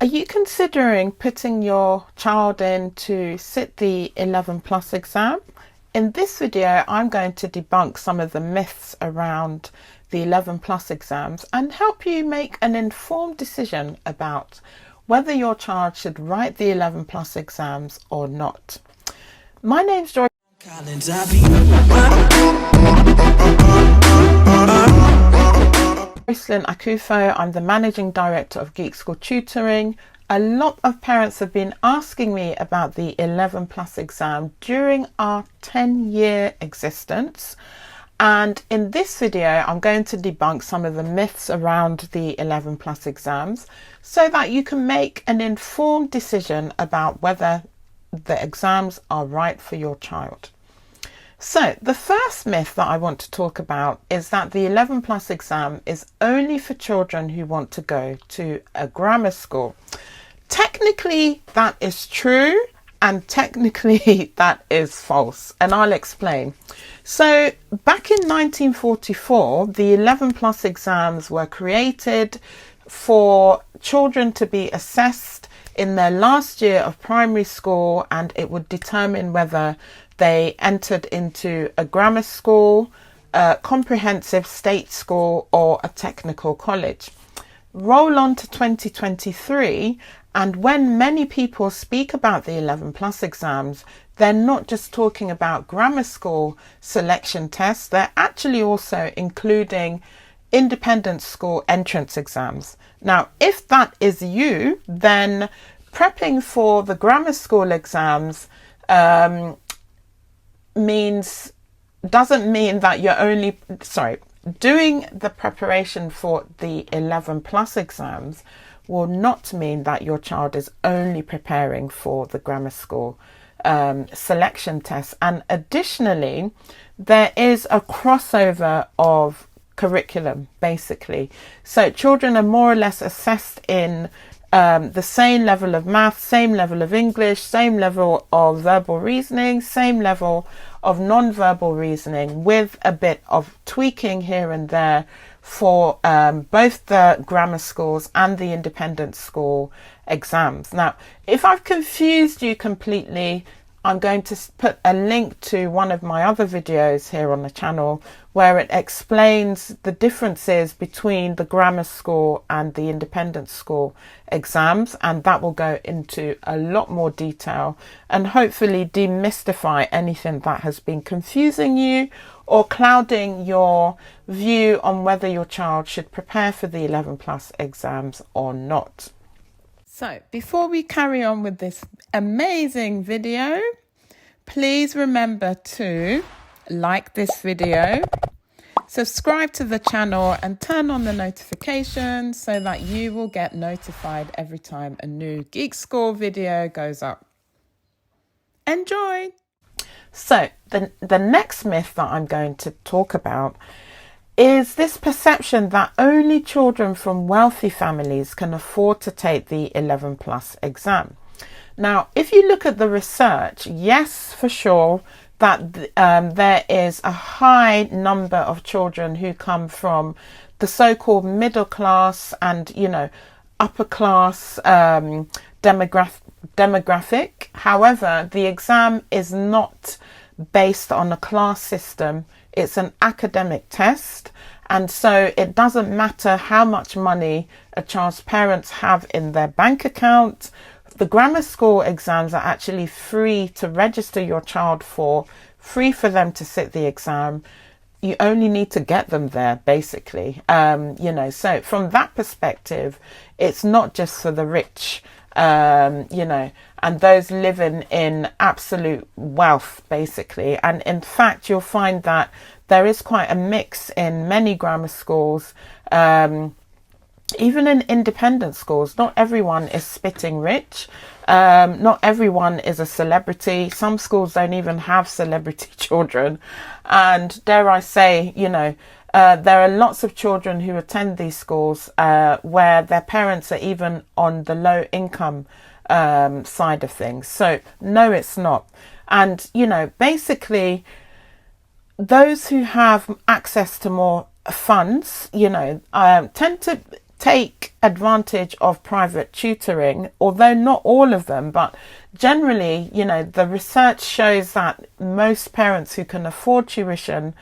Are you considering putting your child in to sit the 11 plus exam? In this video, I'm going to debunk some of the myths around the 11 plus exams and help you make an informed decision about whether your child should write the 11 plus exams or not. My name's Joy. Joycelyn Akufo. I'm the Managing Director of Geek School Tutoring. A lot of parents have been asking me about the 11 plus exam during our 10-year existence. And in this video, I'm going to debunk some of the myths around the 11 plus exams so that you can make an informed decision about whether the exams are right for your child. So the first myth that I want to talk about is that the 11 plus exam is only for children who want to go to a grammar school. Technically, that is true, and technically that is false, and I'll explain. So back in 1944, the 11 plus exams were created for children to be assessed in their last year of primary school, and it would determine whether they entered into a grammar school, a comprehensive state school, or a technical college. Roll on to 2023, and when many people speak about the 11 plus exams, they're not just talking about grammar school selection tests, they're actually also including independent school entrance exams. Now, if that is you, then prepping for the grammar school exams doesn't mean that you're doing the preparation for the 11 plus exams will not mean that your child is only preparing for the grammar school selection test. And additionally, there is a crossover of curriculum, basically. So children are more or less assessed in the same level of math, same level of English, same level of verbal reasoning, same level of non-verbal reasoning, with a bit of tweaking here and there for both the grammar schools and the independent school exams. Now, if I've confused you completely, I'm going to put a link to one of my other videos here on the channel where it explains the differences between the grammar school and the independent school exams, and that will go into a lot more detail and hopefully demystify anything that has been confusing you or clouding your view on whether your child should prepare for the 11 plus exams or not. So before we carry on with this amazing video, please remember to like this video, subscribe to the channel and turn on the notifications so that you will get notified every time a new Geek School video goes up. Enjoy! So the next myth that I'm going to talk about is this perception that only children from wealthy families can afford to take the 11 plus exam. Now, if you look at the research, yes, for sure, that there is a high number of children who come from the so-called middle class and, upper class demographic. However, the exam is not based on a class system. It's an academic test, and so it doesn't matter how much money a child's parents have in their bank account. The grammar school exams are actually free to register your child for, free for them to sit the exam. You only need to get them there, basically. So from that perspective, it's not just for the rich, and those living in absolute wealth, basically. And in fact, you'll find that there is quite a mix in many grammar schools, even in independent schools. Not everyone is spitting rich. Not everyone is a celebrity. Some schools don't even have celebrity children. And dare I say, there are lots of children who attend these schools where their parents are even on the low income side of things. So no, it's not. And, basically, those who have access to more funds, tend take advantage of private tutoring, although not all of them, but generally, you know, the research shows that most parents who can afford tuition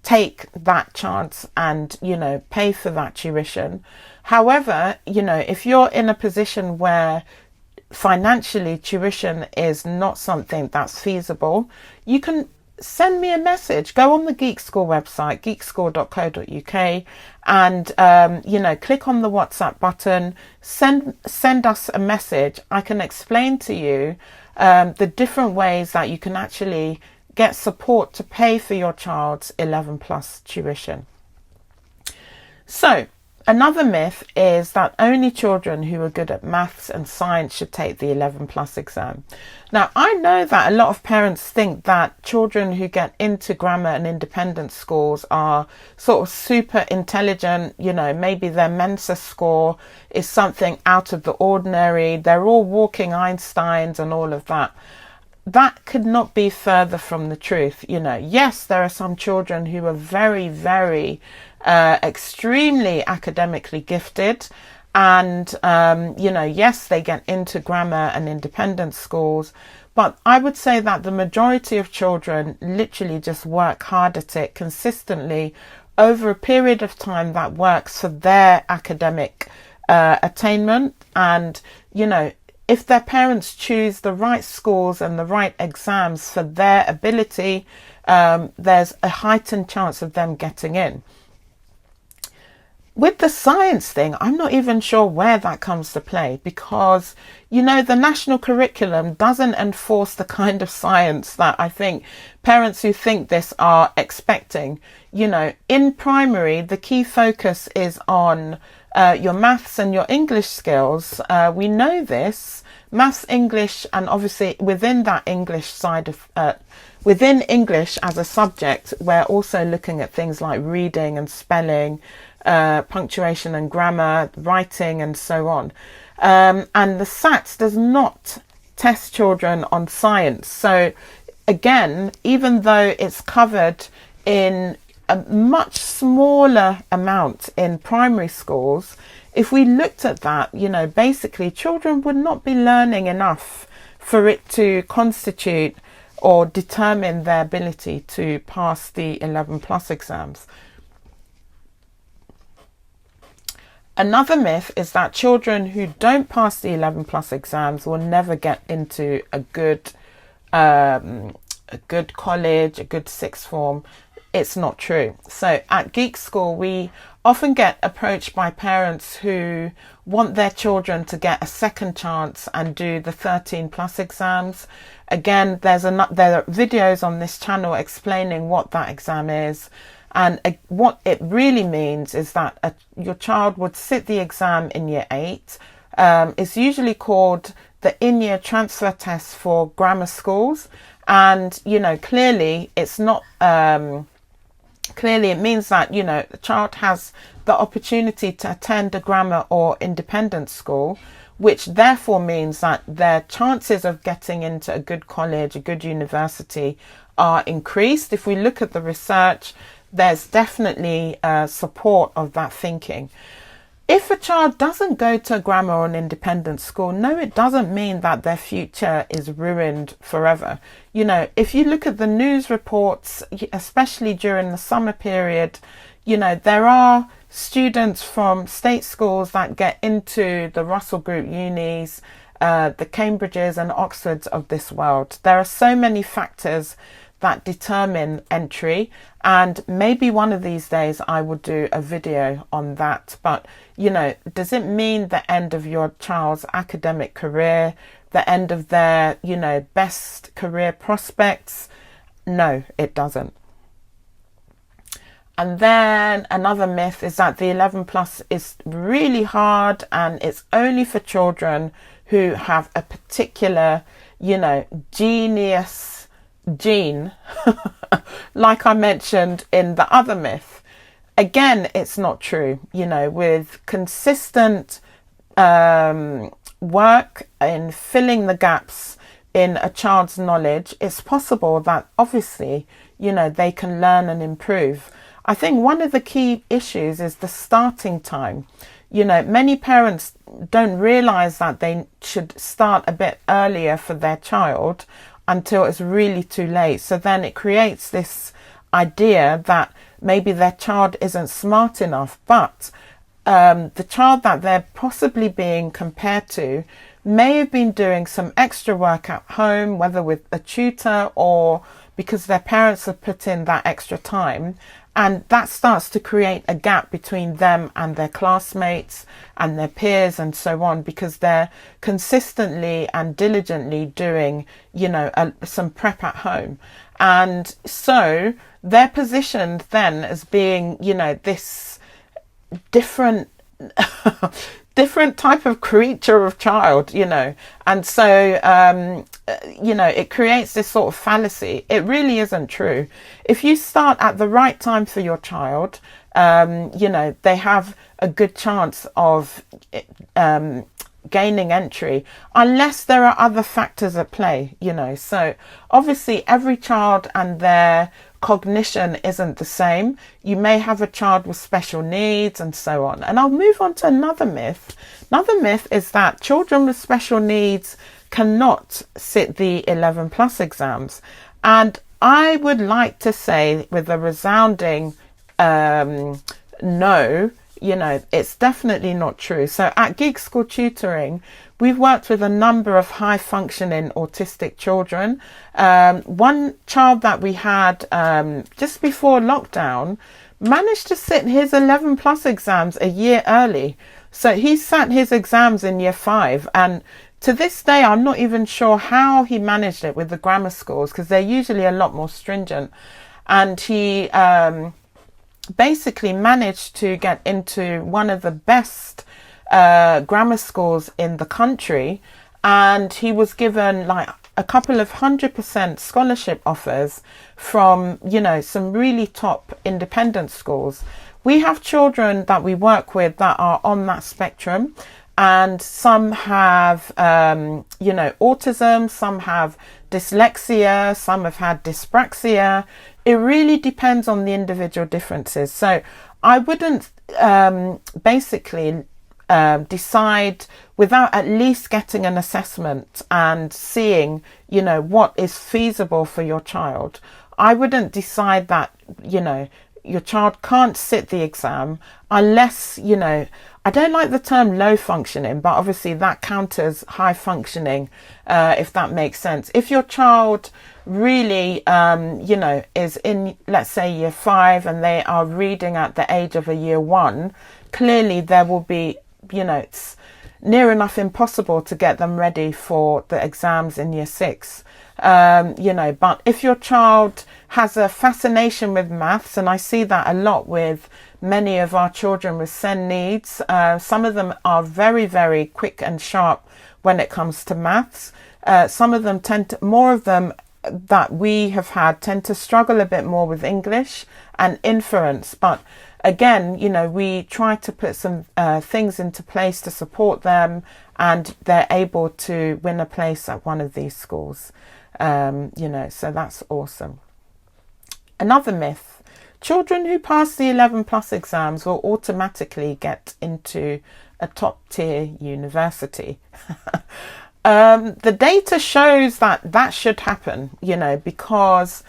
take that chance and, you know, pay for that tuition. However, you know, if you're in a position where financially tuition is not something that's feasible, you can send me a message. Go on the Geek School website, geekschool.co.uk, and you know, click on the WhatsApp button, send us a message. I can explain to you the different ways that you can actually get support to pay for your child's 11 plus tuition. So another myth is that only children who are good at maths and science should take the 11 plus exam. Now, I know that a lot of parents think that children who get into grammar and independent schools are sort of super intelligent, you know, maybe their Mensa score is something out of the ordinary, they're all walking Einsteins and all of that. That could not be further from the truth. You know, yes, there are some children who are very, very extremely academically gifted, and you know, yes, they get into grammar and independent schools, but I would say that the majority of children literally just work hard at it consistently over a period of time that works for their academic attainment. And you know, if their parents choose the right schools and the right exams for their ability, there's a heightened chance of them getting in. With the science thing, I'm not even sure where that comes to play, because, you know, the national curriculum doesn't enforce the kind of science that I think parents who think this are expecting. You know, in primary, the key focus is on your maths and your English skills. We know this. Maths, English, and obviously within that English side of, within English as a subject, we're also looking at things like reading and spelling, punctuation and grammar, writing, and so on. And the SATs does not test children on science. So again, even though it's covered in a much smaller amount in primary schools, if we looked at that, you know, basically children would not be learning enough for it to constitute or determine their ability to pass the 11 plus exams. Another myth is that children who don't pass the 11 plus exams will never get into a good college, a good sixth form. It's not true. So at Geek School, we often get approached by parents who want their children to get a second chance and do the 13 plus exams. Again, there are videos on this channel explaining what that exam is. And what it really means is that your child would sit the exam in year 8. It's usually called the in-year transfer test for grammar schools. And, you know, clearly it's not, clearly it means that, you know, the child has the opportunity to attend a grammar or independent school, which therefore means that their chances of getting into a good college, a good university are increased. If we look at the research, there's definitely support of that thinking. If a child doesn't go to a grammar or an independent school, no, it doesn't mean that their future is ruined forever. You know, if you look at the news reports, especially during the summer period, you know, there are students from state schools that get into the Russell Group unis, the Cambridges and Oxfords of this world. There are so many factors that determine entry, and maybe one of these days I will do a video on that. But, you know, does it mean the end of your child's academic career, the end of their, you know, best career prospects? No, it doesn't. And then another myth is that the 11 plus is really hard and it's only for children who have a particular, you know, genius gene, like I mentioned in the other myth. Again, it's not true. You know, with consistent work in filling the gaps in a child's knowledge, it's possible that obviously, you know, they can learn and improve. I think one of the key issues is the starting time. you know, many parents don't realize that they should start a bit earlier for their child until it's really too late. So then it creates this idea that maybe their child isn't smart enough, but the child that they're possibly being compared to may have been doing some extra work at home, whether with a tutor or because their parents have put in that extra time. And that starts to create a gap between them and their classmates and their peers and so on, because they're consistently and diligently doing, you know, some prep at home. And so they're positioned then as being, you know, this different different type of creature of child, you know. And so you know, it creates this sort of fallacy. It really isn't true. If you start at the right time for your child, you know, they have a good chance of gaining entry, unless there are other factors at play, you know. So obviously every child and their cognition isn't the same. You may have a child with special needs and so on. And I'll move on to another myth. Another myth is that children with special needs cannot sit the 11 plus exams. And I would like to say with a resounding no, you know, it's definitely not true. So at Gig School Tutoring, we've worked with a number of high functioning autistic children. One child that we had just before lockdown managed to sit his 11 plus exams a year early. So he sat his exams in year 5, and to this day, I'm not even sure how he managed it with the grammar schools, because they're usually a lot more stringent. And he basically managed to get into one of the best grammar schools in the country. And he was given like a couple of 100% scholarship offers from, you know, some really top independent schools. We have children that we work with that are on that spectrum. And some have, you know, autism, some have dyslexia, some have had dyspraxia. It really depends on the individual differences. So I wouldn't basically decide without at least getting an assessment and seeing, you know, what is feasible for your child. I wouldn't decide that, you know, your child can't sit the exam unless, you know, I don't like the term low functioning, but obviously that counters high functioning, if that makes sense. If your child really, you know, is in, let's say, year 5 and they are reading at the age of a year 1, clearly there will be, you know, it's near enough impossible to get them ready for the exams in year 6. You know, but if your child has a fascination with maths, and I see that a lot with many of our children with SEN needs, some of them are very, very quick and sharp when it comes to maths. Some of them more of them that we have had tend to struggle a bit more with English and inference. But again, you know, we try to put some things into place to support them, and they're able to win a place at one of these schools. You know, so that's awesome. Another myth: children who pass the 11 plus exams will automatically get into a top tier university. The data shows that that should happen, you know, because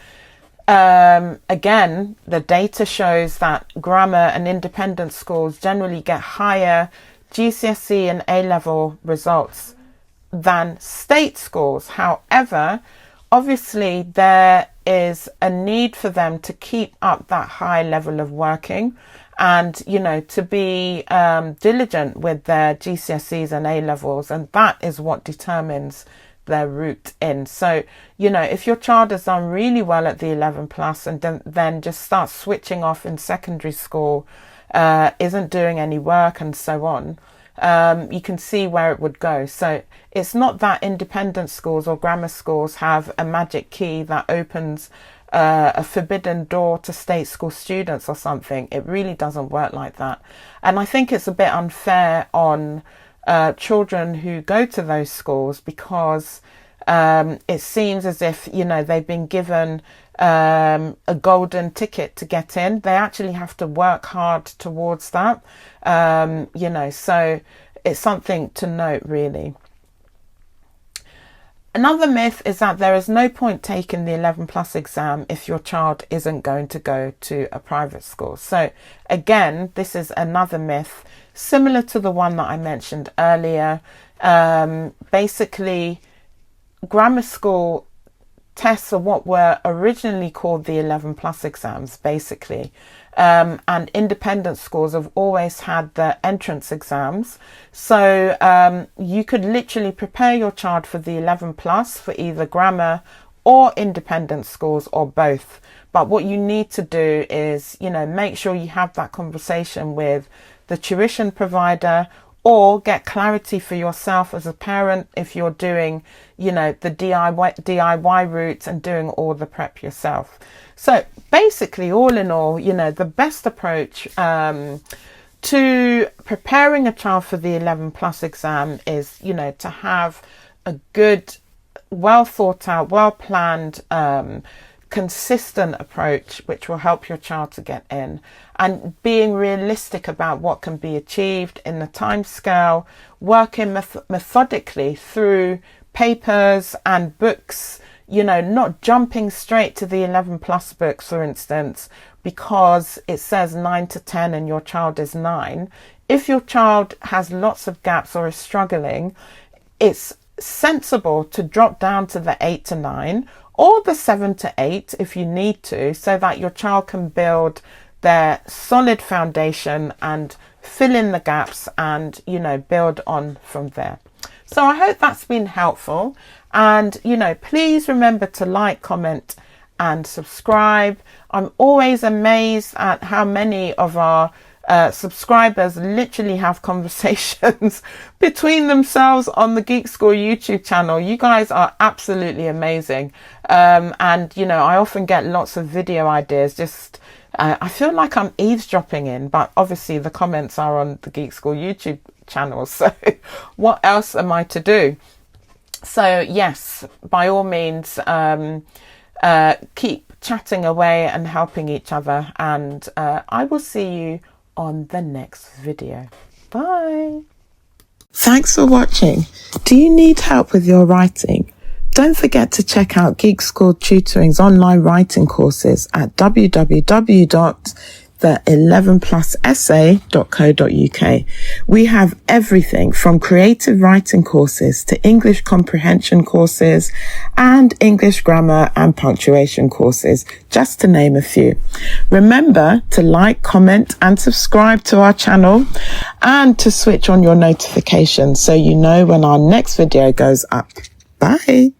again, the data shows that grammar and independent schools generally get higher GCSE and A-level results than state schools. However, obviously there is a need for them to keep up that high level of working and, you know, to be diligent with their GCSEs and A-levels, and that is what determines their route in. So, you know, if your child has done really well at the 11 plus and then just starts switching off in secondary school, isn't doing any work and so on, you can see where it would go. So it's not that independent schools or grammar schools have a magic key that opens a forbidden door to state school students or something. It really doesn't work like that. And I think it's a bit unfair on children who go to those schools, because it seems as if, you know, they've been given a golden ticket to get in. They actually have to work hard towards that. You know, so it's something to note, really. Another myth is that there is no point taking the 11 plus exam if your child isn't going to go to a private school. So again, this is another myth similar to the one that I mentioned earlier. Basically, grammar school tests are what were originally called the 11 plus exams, basically. And independent schools have always had the entrance exams. So you could literally prepare your child for the 11 plus for either grammar or independent schools or both. But what you need to do is, you know, make sure you have that conversation with the tuition provider, or get clarity for yourself as a parent if you're doing, you know, the DIY route and doing all the prep yourself. So basically, all in all, you know, the best approach to preparing a child for the 11 plus exam is, you know, to have a good, well thought out, well planned, consistent approach which will help your child to get in, and being realistic about what can be achieved in the time scale, working methodically through papers and books, you know, not jumping straight to the 11 plus books, for instance, because it says 9 to 10 and your child is 9. If your child has lots of gaps or is struggling, it's sensible to drop down to the 8 to 9 or the 7 to 8 if you need to, so that your child can build their solid foundation and fill in the gaps and, you know, build on from there. So I hope that's been helpful. And, you know, please remember to like, comment and subscribe. I'm always amazed at how many of our subscribers literally have conversations between themselves on the Geek School YouTube channel. You guys are absolutely amazing. And, you know, I often get lots of video ideas. Just I feel like I'm eavesdropping in, but obviously the comments are on the Geek School YouTube channel. So what else am I to do? So yes, by all means, keep chatting away and helping each other. And I will see you on the next video. Bye. Thanks for watching. Do you need help with your writing? Don't forget to check out Geek School Tutoring's online writing courses at www.the11plusessay.co.uk. We have everything from creative writing courses to English comprehension courses and English grammar and punctuation courses, just to name a few. Remember to like, comment and subscribe to our channel, and to switch on your notifications so you know when our next video goes up. Bye.